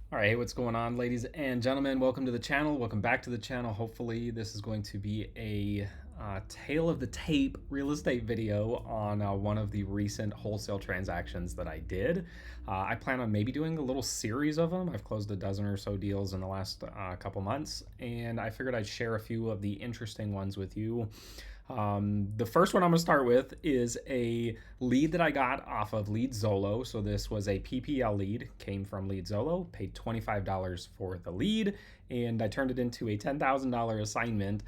All right, what's going on, ladies and gentlemen? Welcome to the channel. Welcome back to the channel. Hopefully, this is going to be a tail of the tape real estate video on one of the recent wholesale transactions that I did. I plan on maybe doing a little series of them. I've closed a dozen or so deals in the last couple months, and I figured I'd share a few of the interesting ones with you. The first one I'm going to start with is a lead that I got off of Leadzolo. So this was a PPL lead, came from Leadzolo, paid $25 for the lead, and I turned it into a $10,000 assignment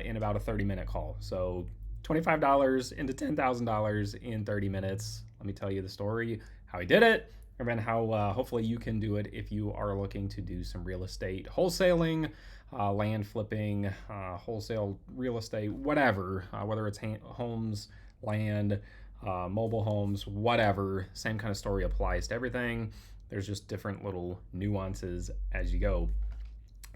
in about a 30-minute call. So $25 into $10,000 in 30 minutes. Let me tell you the story, how I did it, and then how hopefully you can do it if you are looking to do some real estate wholesaling, land flipping, wholesale real estate, whatever, whether it's homes, land, mobile homes, whatever. Same kind of story applies to everything. There's just different little nuances as you go.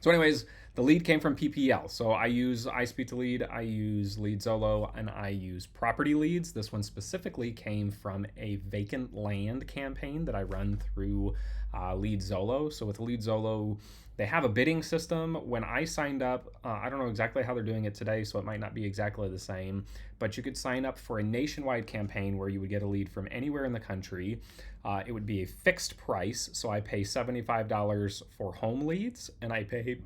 So anyways, the lead came from PPL. So I use Ispeedtolead, I use Leadzolo, and I use propertyleads. This one specifically came from a vacant land campaign that I run through Leadzolo. So with Leadzolo, they have a bidding system. When I signed up, I don't know exactly how they're doing it today, so it might not be exactly the same, but you could sign up for a nationwide campaign where you would get a lead from anywhere in the country. It would be a fixed price, so I pay $75 for home leads, and I pay,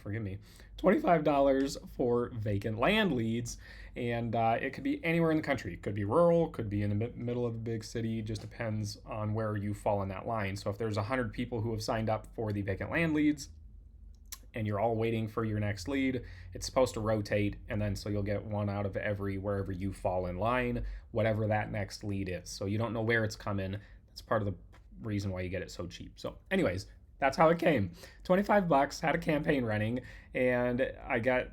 forgive me, $25 for vacant land leads, and it could be anywhere in the country. It could be rural, could be in the middle of a big city, just depends on where you fall in that line. So if there's 100 people who have signed up for the vacant land leads, and you're all waiting for your next lead, it's supposed to rotate, and then so you'll get one out of every wherever you fall in line, whatever that next lead is. So you don't know where it's coming. That's part of the reason why you get it so cheap. So anyways, that's how it came. 25 bucks, had a campaign running, and I got,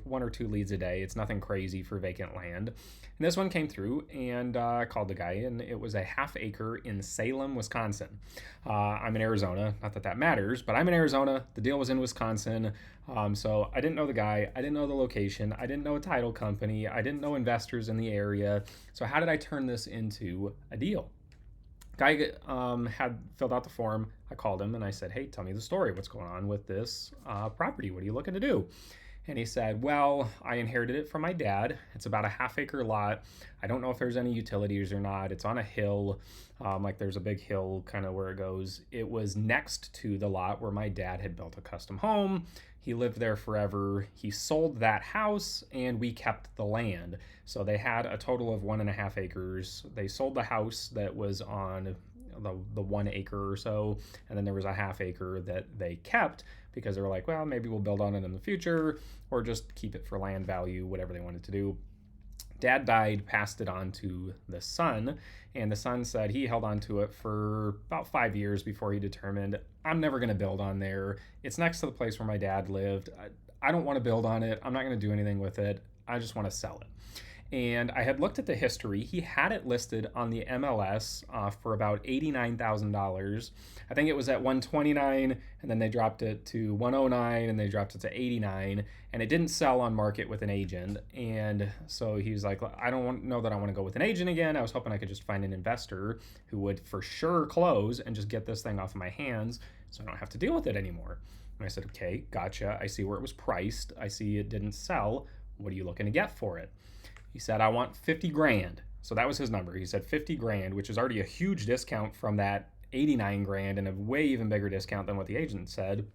one or two leads a day. It's nothing crazy for vacant land. And this one came through, and I called the guy, and it was a half acre in Salem, Wisconsin. I'm in Arizona, not that that matters, but I'm in Arizona. The deal was in Wisconsin. So I didn't know the guy. I didn't know the location. I didn't know a title company. I didn't know investors in the area. So how did I turn this into a deal? Guy had filled out the form. I called him and I said, hey, tell me the story. What's going on with this property? What are you looking to do? And he said, well, I inherited it from my dad. It's about a half acre lot. I don't know if there's any utilities or not. It's on a hill, like there's a big hill kind of where it goes. It was next to the lot where my dad had built a custom home. He lived there forever. He sold that house and we kept the land. So they had a total of 1.5 acres. They sold the house that was on the 1 acre or so, and then there was a half acre that they kept because they were like, well, maybe we'll build on it in the future or just keep it for land value, whatever they wanted to do. Dad died, passed it on to the son, and the son said he held on to it for about 5 years before he determined, I'm never going to build on there. It's next to the place where my dad lived. I don't want to build on it. I'm not going to do anything with it. I just want to sell it. And I had looked at the history. He had it listed on the MLS for about $89,000. I think it was at 129, and then they dropped it to 109, and they dropped it to 89, and it didn't sell on market with an agent. And so he was like, I don't know that I want to go with an agent again. I was hoping I could just find an investor who would for sure close and just get this thing off of my hands so I don't have to deal with it anymore. And I said, okay, gotcha. I see where it was priced. I see it didn't sell. What are you looking to get for it? He said, I want 50 grand. So that was his number. He said 50 grand, which is already a huge discount from that 89 grand and a way even bigger discount than what the agent said,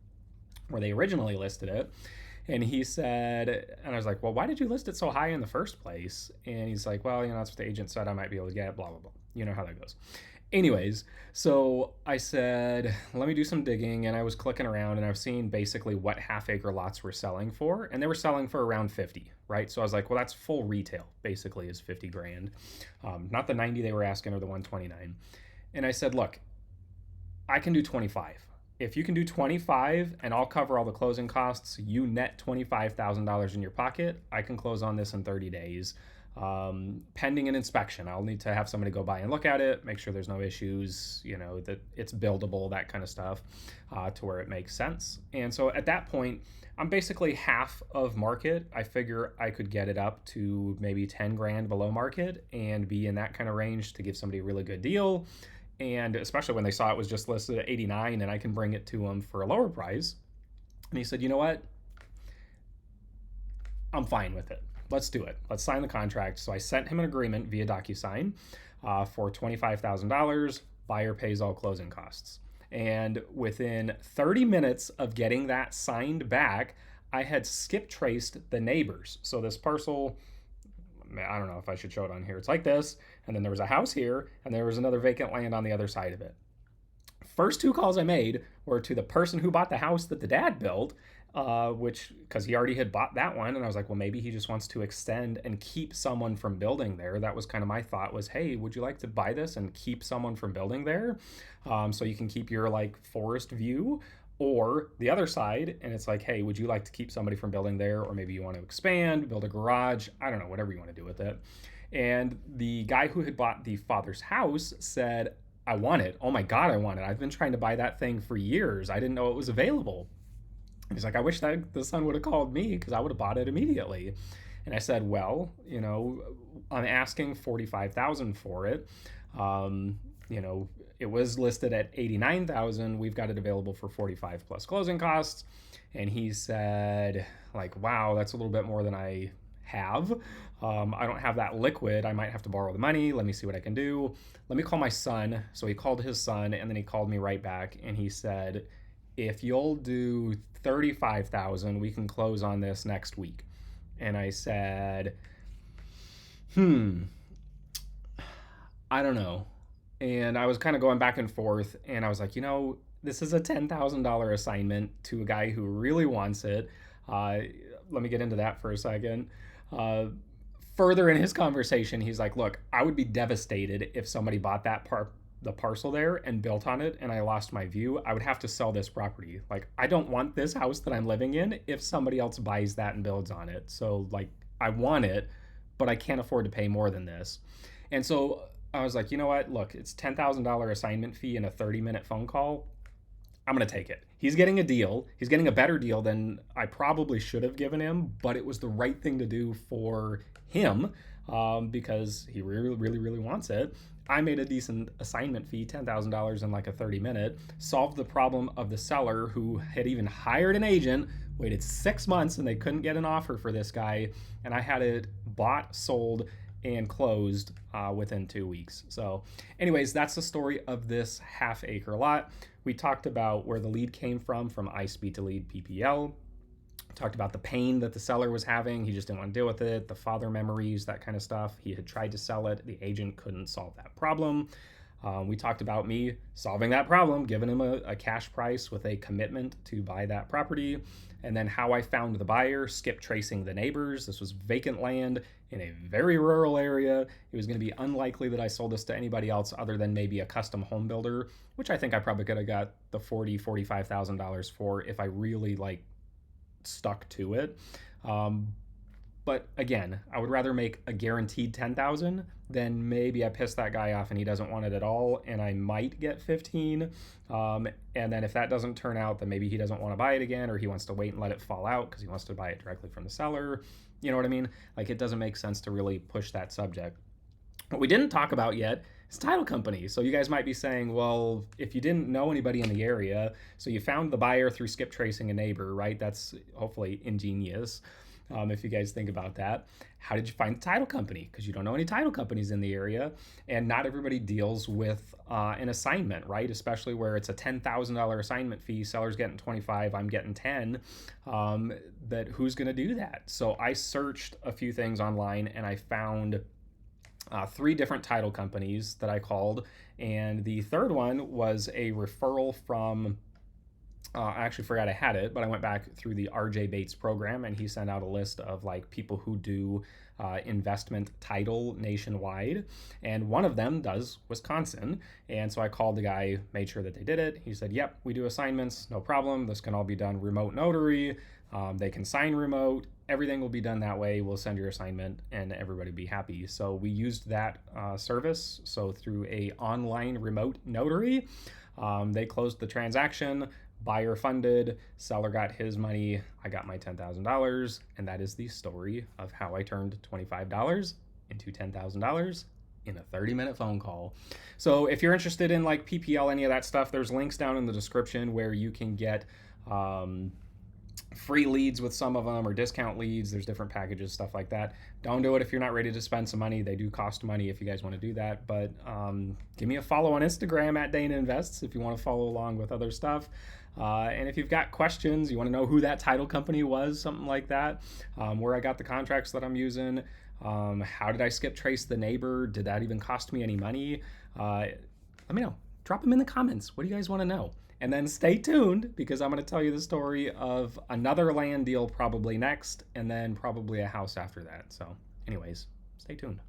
where they originally listed it. And he said, and I was like, well, why did you list it so high in the first place? And he's like, well, that's what the agent said I might be able to get, blah, blah, blah. You know how that goes. Anyways, so I said, let me do some digging, and I was clicking around and I've seen basically what half acre lots were selling for, and they were selling for around 50, right? So I was like, well, that's full retail basically is 50 grand. Not the 90 they were asking or the 129. And I said, look, I can do 25. If you can do 25 and I'll cover all the closing costs, you net $25,000 in your pocket, I can close on this in 30 days. Pending an inspection. I'll need to have somebody go by and look at it, make sure there's no issues, that it's buildable, that kind of stuff, to where it makes sense. And so at that point, I'm basically half of market. I figure I could get it up to maybe 10 grand below market and be in that kind of range to give somebody a really good deal. And especially when they saw it was just listed at 89 and I can bring it to them for a lower price. And he said, you know what? I'm fine with it. Let's do it. Let's sign the contract. So I sent him an agreement via DocuSign for $25,000. Buyer pays all closing costs. And within 30 minutes of getting that signed back, I had skip traced the neighbors. So this parcel, I don't know if I should show it on here. It's like this. And then there was a house here, and there was another vacant land on the other side of it. First two calls I made were to the person who bought the house that the dad built, which, because he already had bought that one. And I was like, well, maybe he just wants to extend and keep someone from building there. That was kind of my thought was, hey, would you like to buy this and keep someone from building there? So you can keep your like forest view. Or the other side, and it's like, hey, would you like to keep somebody from building there? Or maybe you want to expand, build a garage. I don't know, whatever you want to do with it. And the guy who had bought the father's house said, I want it. Oh my God, I want it. I've been trying to buy that thing for years. I didn't know it was available. And he's like, I wish that the son would have called me because I would have bought it immediately. And I said, well, you know, I'm asking $45,000 for it. You know, it was listed at $89,000. We've got it available for $45,000 plus closing costs. And he said, like, wow, that's a little bit more than I have. I don't have that liquid. I might have to borrow the money. Let me see what I can do. Let me call my son. So he called his son, and then he called me right back, and he said, if you'll do $35,000, we can close on this next week. And I said, I don't know. And I was kind of going back and forth, and I was like, you know, this is a $10,000 assignment to a guy who really wants it. Let me get into that for a second. Further in his conversation, he's like, look, I would be devastated if somebody bought the parcel there and built on it and I lost my view. I would have to sell this property. Like, I don't want this house that I'm living in if somebody else buys that and builds on it. So like, I want it, but I can't afford to pay more than this. And so I was like, you know what? Look, it's $10,000 assignment fee and a 30-minute phone call. I'm going to take it. He's getting a deal. He's getting a better deal than I probably should have given him, but it was the right thing to do for him because he really, really, really wants it. I made a decent assignment fee, $10,000 in like a 30-minute, solved the problem of the seller who had even hired an agent, waited 6 months, and they couldn't get an offer for this guy. And I had it bought, sold, and closed within 2 weeks. So anyways, that's the story of this half-acre lot. We talked about where the lead came from Ispeedtolead PPL. Talked about the pain that the seller was having. He just didn't want to deal with it, the father memories, that kind of stuff. He had tried to sell it. The agent couldn't solve that problem. We talked about me solving that problem, giving him a cash price with a commitment to buy that property, and then how I found the buyer, skip tracing the neighbors. This was vacant land in a very rural area. It was going to be unlikely that I sold this to anybody else other than maybe a custom home builder, which I think I probably could have got the $45,000 for if I really like stuck to it. But again, I would rather make a guaranteed $10,000 than maybe I piss that guy off and he doesn't want it at all, and I might get 15. And then if that doesn't turn out, then maybe he doesn't want to buy it again, or he wants to wait and let it fall out because he wants to buy it directly from the seller. You know what I mean? Like, it doesn't make sense to really push that subject. What we didn't talk about yet is title companies. So you guys might be saying, well, if you didn't know anybody in the area, so you found the buyer through skip tracing a neighbor, right? That's hopefully ingenious. If you guys think about that. How did you find the title company? Because you don't know any title companies in the area, and not everybody deals with an assignment, right? Especially where it's a $10,000 assignment fee, seller's getting 25, I'm getting 10. That who's going to do that? So I searched a few things online, and I found 3 different title companies that I called, and the third one was a referral from I actually forgot I had it, but I went back through the RJ Bates program, and he sent out a list of like people who do investment title nationwide, and one of them does Wisconsin. And so I called the guy, made sure that they did it. He said, yep, we do assignments, no problem. This can all be done remote notary. They can sign remote. Everything will be done that way. We'll send your assignment and everybody be happy. So we used that service. So through a online remote notary, they closed the transaction. Buyer funded, seller got his money, I got my $10,000, and that is the story of how I turned $25 into $10,000 in a 30-minute phone call. So if you're interested in like PPL, any of that stuff, there's links down in the description where you can get free leads with some of them or discount leads. There's different packages, stuff like that. Don't do it if you're not ready to spend some money. They do cost money if you guys want to do that. But give me a follow on Instagram at Dana Invests if you want to follow along with other stuff. And if you've got questions, you want to know who that title company was, something like that, where I got the contracts that I'm using, how did I skip trace the neighbor? Did that even cost me any money? Let me know. Drop them in the comments. What do you guys want to know? And then stay tuned because I'm going to tell you the story of another land deal probably next, and then probably a house after that. So anyways, stay tuned.